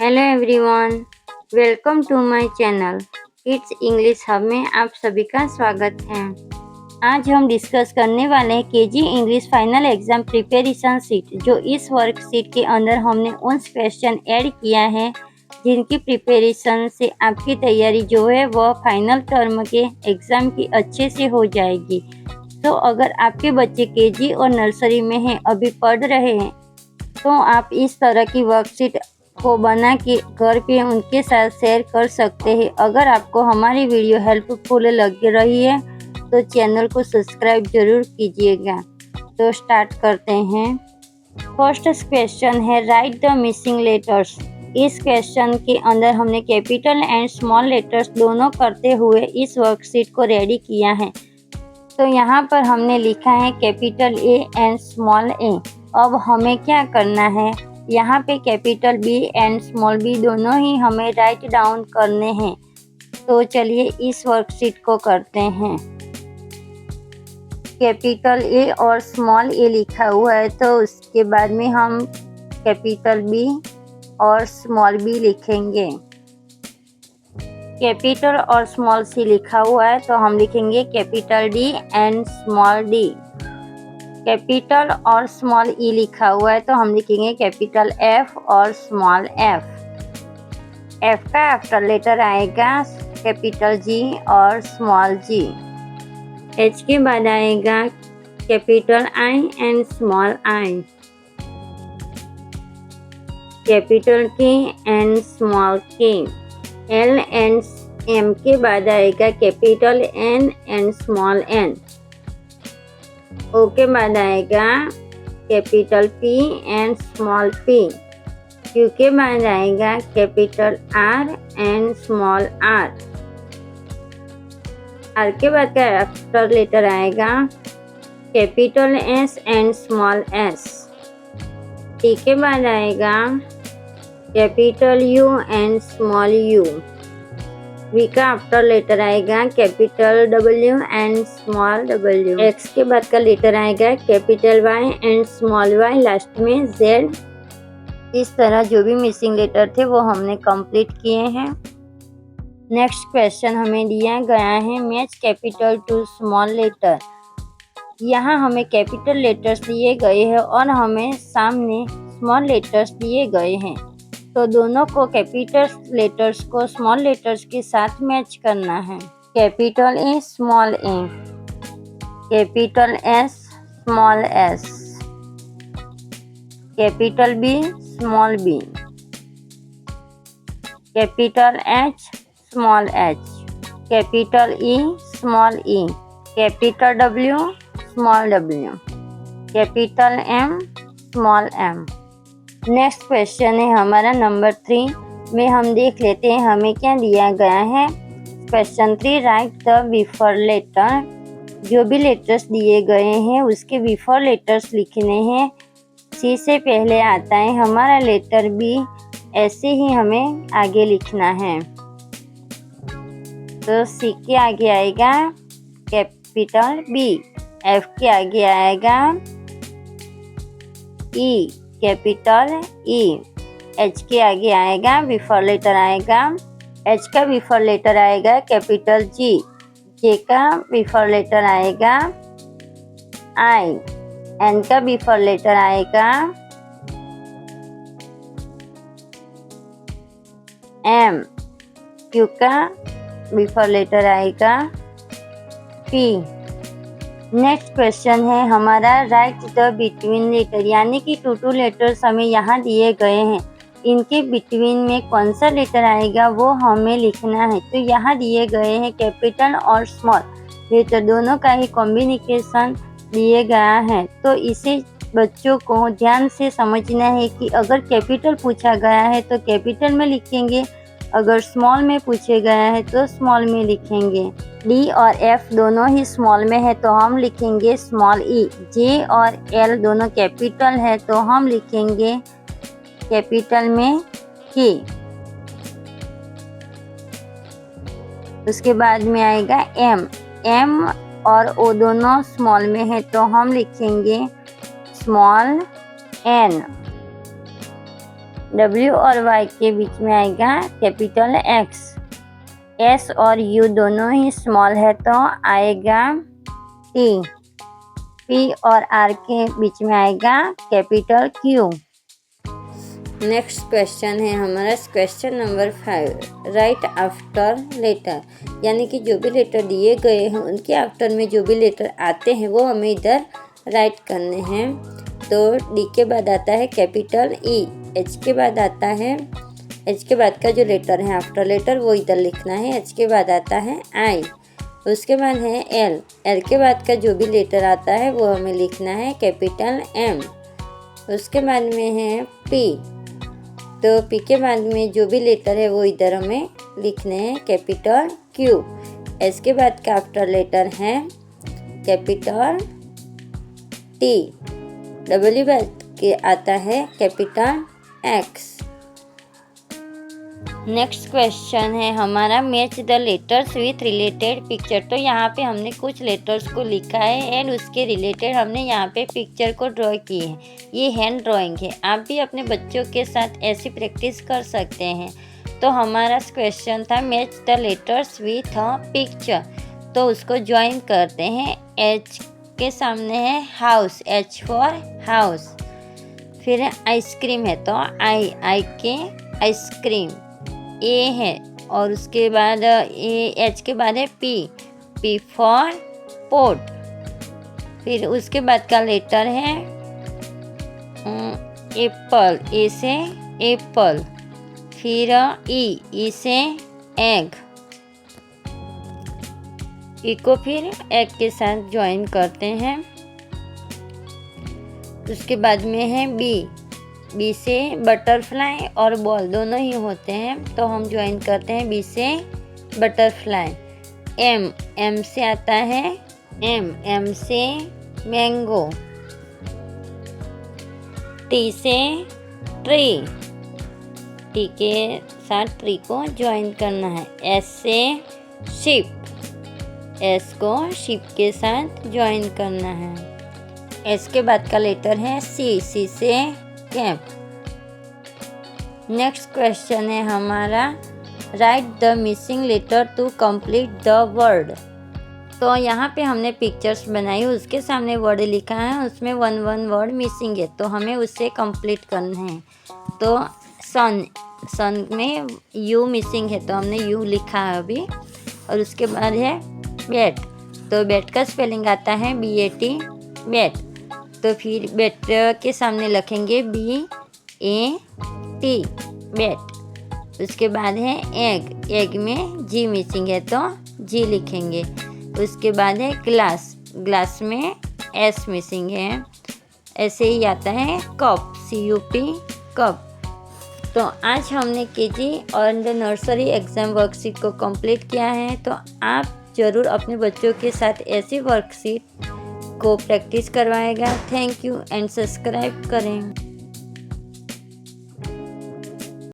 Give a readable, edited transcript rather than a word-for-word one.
Hello everyone, welcome to my channel it's English hub में आप सभी का स्वागत है। आज हम डिस्कस करने वाले हैं KG English final exam preparation sheet, जो इस वर्कशीट के अंदर हमने उन क्वेश्चन ऐड किया है जिनकी प्रिपरेशन से आपकी तैयारी जो है वह फाइनल टर्म के एग्ज़ाम की अच्छे से हो जाएगी। तो अगर आपके बच्चे केजी और नर्सरी में हैं, अभी पढ़ रहे हैं, तो आप इस तरह की वर्कशीट को बना के घर पे उनके साथ शेयर कर सकते हैं। अगर आपको हमारी वीडियो हेल्पफुल लग रही है तो चैनल को सब्सक्राइब जरूर कीजिएगा। तो स्टार्ट करते हैं। फर्स्ट क्वेश्चन है राइट द मिसिंग लेटर्स। इस क्वेश्चन के अंदर हमने कैपिटल एंड स्मॉल लेटर्स दोनों करते हुए इस वर्कशीट को रेडी किया है। तो यहाँ पर हमने लिखा है capital A and small A. अब हमें क्या करना है, यहाँ पे capital B and small B दोनों ही हमें राइट डाउन करने हैं। तो चलिए इस वर्कशीट को करते हैं। कैपिटल ए और स्मॉल ए लिखा हुआ है, तो उसके बाद में हम कैपिटल बी और स्मॉल बी लिखेंगे। कैपिटल और स्मॉल सी लिखा हुआ है, तो हम लिखेंगे capital D and small D. Capital और स्मॉल ई लिखा हुआ है, तो हम लिखेंगे कैपिटल एफ और स्मॉल एफ। एफ का आफ्टर लेटर आएगा कैपिटल जी और स्मॉल जी। एच के बाद आएगा capital I and small I. Capital के एंड स्मॉल के। एल एंड एम के बाद आएगा capital N and small N. O के बाद आएगा capital P and small P. Q के बाद आएगा capital R and small R. R के बाद का आफ्टर लेटर आएगा capital S and small S. T के बाद आएगा capital U and small U. V का आफ्टर लेटर आएगा capital W and small W. X के बाद का लेटर आएगा capital Y and small Y, last में जेड। इस तरह जो भी मिसिंग लेटर थे वो हमने कंप्लीट किए हैं। नेक्स्ट क्वेश्चन हमें दिया गया है match capital to small letter. यहाँ हमें कैपिटल लेटर्स दिए गए हैं और हमें सामने स्मॉल लेटर्स दिए गए हैं, तो दोनों को कैपिटल लेटर्स को स्मॉल लेटर्स के साथ मैच करना है। Capital A small A, capital S small S, capital B small B, capital H small H, capital E small E, capital W small W, capital M small M. Next question है हमारा number 3 में। हम देख लेते हैं हमें क्या दिया गया है। Question 3 write the before letter. जो भी लेटर्स दिए गए हैं उसके बिफोर लेटर्स लिखने हैं। सी से पहले आता है हमारा लेटर बी, ऐसे ही हमें आगे लिखना है। तो सी के आगे आएगा कैपिटल बी, एफ के आगे आएगा ई कैपिटल ई, एच के आगे आएगा बिफोर लेटर आएगा, एच का बिफोर लेटर आएगा कैपिटल जी, जे का बिफोर लेटर आएगा आई, एन का बिफोर लेटर आएगा एम, क्यू का बिफोर लेटर आएगा पी। नेक्स्ट क्वेश्चन है हमारा राइट द बिटवीन लेटर, यानी कि टू लेटर्स हमें यहाँ दिए गए हैं, इनके बिटवीन में कौन सा लेटर आएगा वो हमें लिखना है। तो यहाँ दिए गए हैं कैपिटल और स्मॉल लेटर दोनों का ही कॉम्बिनेशन दिए गया है। तो इसे बच्चों को ध्यान से समझना है कि अगर कैपिटल पूछा गया है तो कैपिटल में लिखेंगे, अगर स्मॉल में पूछे गया है तो स्मॉल में लिखेंगे। डी और एफ दोनों ही स्मॉल में है तो हम लिखेंगे स्मॉल ई। जे और एल दोनों कैपिटल है तो हम लिखेंगे कैपिटल में के। उसके बाद में आएगा एम। एम और ओ दोनों स्मॉल में है तो हम लिखेंगे स्मॉल एन। W और Y के बीच में आएगा कैपिटल X। S और U दोनों ही स्मॉल है तो आएगा T। P और R के बीच में आएगा कैपिटल Q। नेक्स्ट क्वेश्चन है हमारा question number 5। Write after letter, यानी कि जो भी लेटर दिए गए हैं उनके आफ्टर में जो भी लेटर आते हैं वो हमें इधर राइट करने हैं। तो डी के बाद आता है कैपिटल ई, एच के बाद आता है, एच के बाद का जो लेटर है आफ्टर लेटर वो इधर लिखना है। एच के बाद आता है आई, उसके बाद है एल, एल के बाद का जो भी लेटर आता है वो हमें लिखना है कैपिटल एम। उसके बाद में है पी, तो पी के बाद में जो भी लेटर है वो इधर हमें लिखने हैं कैपिटल क्यू। एस के बाद का आफ्टर लेटर है कैपिटल टी। डब्ल्यू बाद के आता है कैपिटल एक्स। नेक्स्ट क्वेश्चन है हमारा match the letters with related picture. तो यहाँ पे हमने कुछ लेटर्स को लिखा है एंड उसके रिलेटेड हमने यहाँ पे पिक्चर को ड्रॉ की है। ये हैंड ड्राइंग है, आप भी अपने बच्चों के साथ ऐसी प्रैक्टिस कर सकते हैं। तो हमारा क्वेश्चन था match the letters with a picture, तो उसको ज्वाइन करते हैं। एच के सामने है हाउस, एच फॉर हाउस। फिर आइसक्रीम है तो आई के आइसक्रीम। ए है और उसके बाद एच के बाद है पी फॉर पोट। फिर उसके बाद का लेटर है एप्पल, ए से एप्पल। फिर ई से एग, ई को फिर एग के साथ ज्वाइन करते हैं। उसके बाद में है बी से बटरफ्लाई और बॉल दोनों ही होते हैं तो हम ज्वाइन करते हैं बी से बटरफ्लाई। एम से आता है एम से मैंगो। टी से ट्री, टी के साथ ट्री को ज्वाइन करना है। एस से शिप, एस को शिप के साथ ज्वाइन करना है। एस के बाद का लेटर है सी से कैप। नेक्स्ट क्वेश्चन है हमारा write the missing letter to complete the word. तो यहाँ पे हमने पिक्चर्स बनाई, उसके सामने वर्ड लिखा है, उसमें वन वर्ड मिसिंग है तो हमें उससे कंप्लीट करना है। तो सन में यू मिसिंग है तो हमने यू लिखा है अभी। और उसके बाद है बैट, तो बैट का स्पेलिंग आता है BAT बैट, तो फिर बैट के सामने लिखेंगे BAT बैट। उसके बाद है एग में जी मिसिंग है तो जी लिखेंगे। उसके बाद है ग्लास में S मिसिंग है। ऐसे ही आता है कप, CUP कप। तो आज हमने KG और नर्सरी एग्ज़ाम वर्कशीट को कंप्लीट किया है। तो आप ज़रूर अपने बच्चों के साथ ऐसी वर्कशीट को प्रैक्टिस करवाएगा। थैंक यू एंड सब्सक्राइब करें।